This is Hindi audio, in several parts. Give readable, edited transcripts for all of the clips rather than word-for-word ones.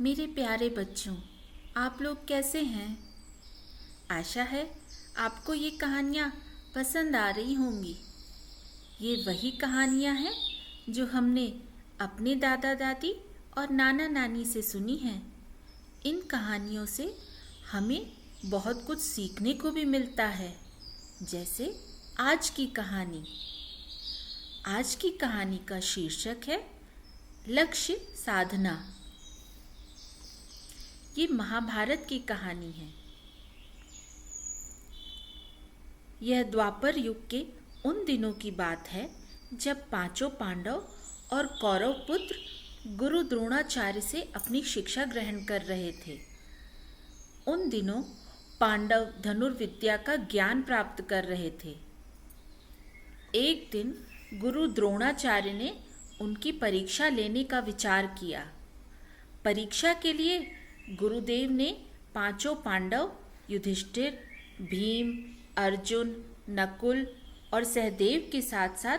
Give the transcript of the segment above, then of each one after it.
मेरे प्यारे बच्चों, आप लोग कैसे हैं? आशा है आपको ये कहानियाँ पसंद आ रही होंगी। ये वही कहानियाँ हैं जो हमने अपने दादा दादी और नाना नानी से सुनी हैं। इन कहानियों से हमें बहुत कुछ सीखने को भी मिलता है। जैसे आज की कहानी। आज की कहानी का शीर्षक है लक्ष्य साधना। ये महाभारत की कहानी है। यह द्वापर युग के उन दिनों की बात है जब पांचों पांडव और कौरव पुत्र गुरु द्रोणाचार्य से अपनी शिक्षा ग्रहण कर रहे थे। उन दिनों पांडव धनुर्विद्या का ज्ञान प्राप्त कर रहे थे। एक दिन गुरु द्रोणाचार्य ने उनकी परीक्षा लेने का विचार किया। परीक्षा के लिए गुरुदेव ने पांचों पांडव युधिष्ठिर, भीम, अर्जुन, नकुल और सहदेव के साथ साथ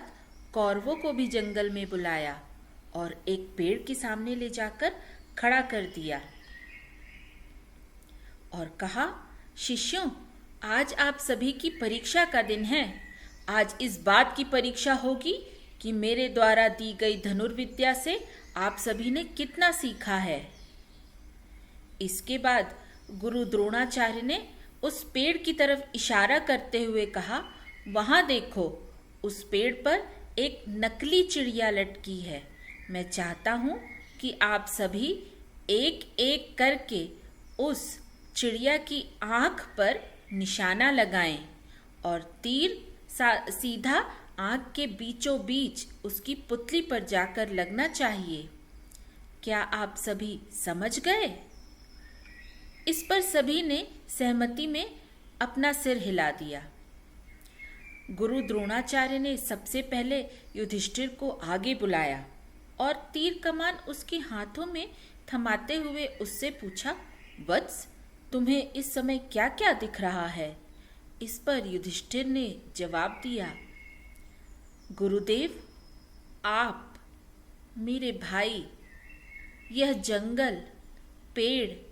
कौरवों को भी जंगल में बुलाया और एक पेड़ के सामने ले जाकर खड़ा कर दिया और कहा, शिष्यों, आज आप सभी की परीक्षा का दिन है। आज इस बात की परीक्षा होगी कि मेरे द्वारा दी गई धनुर्विद्या से आप सभी ने कितना सीखा है। इसके बाद गुरु द्रोणाचार्य ने उस पेड़ की तरफ इशारा करते हुए कहा, वहां देखो, उस पेड़ पर एक नकली चिड़िया लटकी है। मैं चाहता हूं कि आप सभी एक एक करके उस चिड़िया की आंख पर निशाना लगाएं और तीर सीधा आंख के बीचों बीच उसकी पुतली पर जाकर लगना चाहिए। क्या आप सभी समझ गए? इस पर सभी ने सहमति में अपना सिर हिला दिया। गुरु द्रोणाचार्य ने सबसे पहले युधिष्ठिर को आगे बुलाया और तीर कमान उसके हाथों में थमाते हुए उससे पूछा, वत्स, तुम्हें इस समय क्या क्या दिख रहा है? इस पर युधिष्ठिर ने जवाब दिया, गुरुदेव, आप, मेरे भाई, यह जंगल, पेड़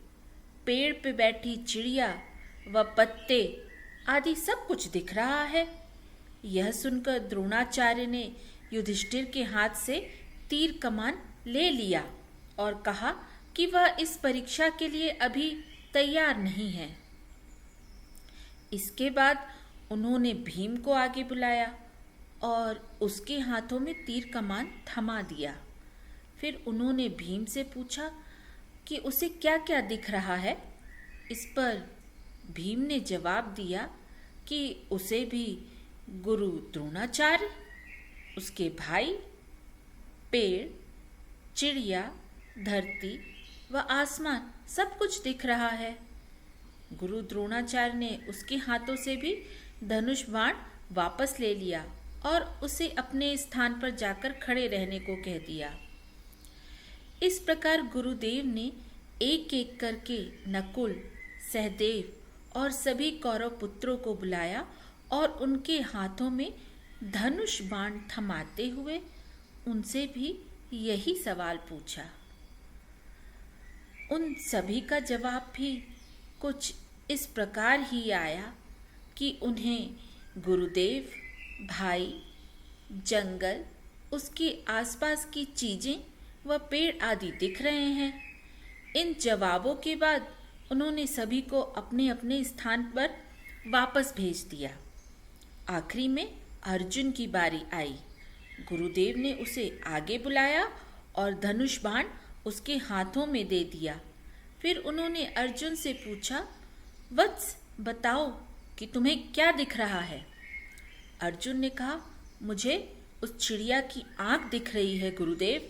पे बैठी चिड़िया व पत्ते आदि सब कुछ दिख रहा है। यह सुनकर द्रोणाचार्य ने युधिष्ठिर के हाथ से तीर कमान ले लिया और कहा कि वह इस परीक्षा के लिए अभी तैयार नहीं है। इसके बाद उन्होंने भीम को आगे बुलाया और उसके हाथों में तीर कमान थमा दिया। फिर उन्होंने भीम से पूछा कि उसे क्या क्या दिख रहा है। इस पर भीम ने जवाब दिया कि उसे भी गुरु द्रोणाचार्य, उसके भाई, पेड़, चिड़िया, धरती व आसमान सब कुछ दिख रहा है। गुरु द्रोणाचार्य ने उसके हाथों से भी धनुष बाण वापस ले लिया और उसे अपने स्थान पर जाकर खड़े रहने को कह दिया। इस प्रकार गुरुदेव ने एक एक करके नकुल, सहदेव और सभी कौरव पुत्रों को बुलाया और उनके हाथों में धनुष बाण थमाते हुए उनसे भी यही सवाल पूछा। उन सभी का जवाब भी कुछ इस प्रकार ही आया कि उन्हें गुरुदेव, भाई, जंगल, उसके आसपास की चीजें व पेड़ आदि दिख रहे हैं। इन जवाबों के बाद उन्होंने सभी को अपने अपने स्थान पर वापस भेज दिया। आखिरी में अर्जुन की बारी आई। गुरुदेव ने उसे आगे बुलाया और धनुष बाण उसके हाथों में दे दिया। फिर उन्होंने अर्जुन से पूछा, वत्स, बताओ कि तुम्हें क्या दिख रहा है? अर्जुन ने कहा, मुझे उस चिड़िया की आंख दिख रही है गुरुदेव।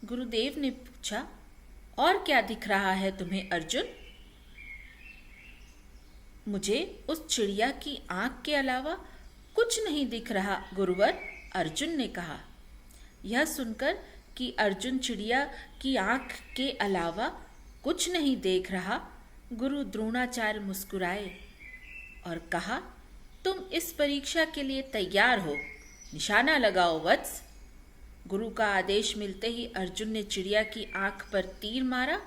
गुरुदेव ने पूछा, और क्या दिख रहा है तुम्हें अर्जुन? मुझे उस चिड़िया की आंख के अलावा कुछ नहीं दिख रहा गुरुवर, अर्जुन ने कहा। यह सुनकर कि अर्जुन चिड़िया की आंख के अलावा कुछ नहीं देख रहा, गुरु द्रोणाचार्य मुस्कुराए और कहा, तुम इस परीक्षा के लिए तैयार हो, निशाना लगाओ वत्स। गुरु का आदेश मिलते ही अर्जुन ने चिड़िया की आंख पर तीर मारा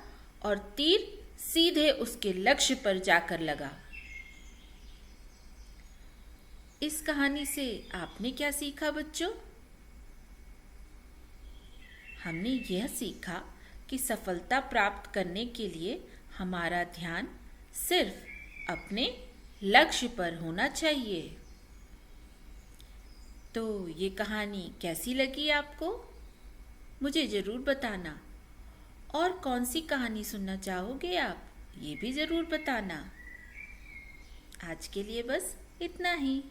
और तीर सीधे उसके लक्ष्य पर जाकर लगा। इस कहानी से आपने क्या सीखा बच्चों? हमने यह सीखा कि सफलता प्राप्त करने के लिए हमारा ध्यान सिर्फ अपने लक्ष्य पर होना चाहिए। तो ये कहानी कैसी लगी आपको? मुझे ज़रूर बताना। और कौन सी कहानी सुनना चाहोगे आप? ये भी ज़रूर बताना। आज के लिए बस इतना ही।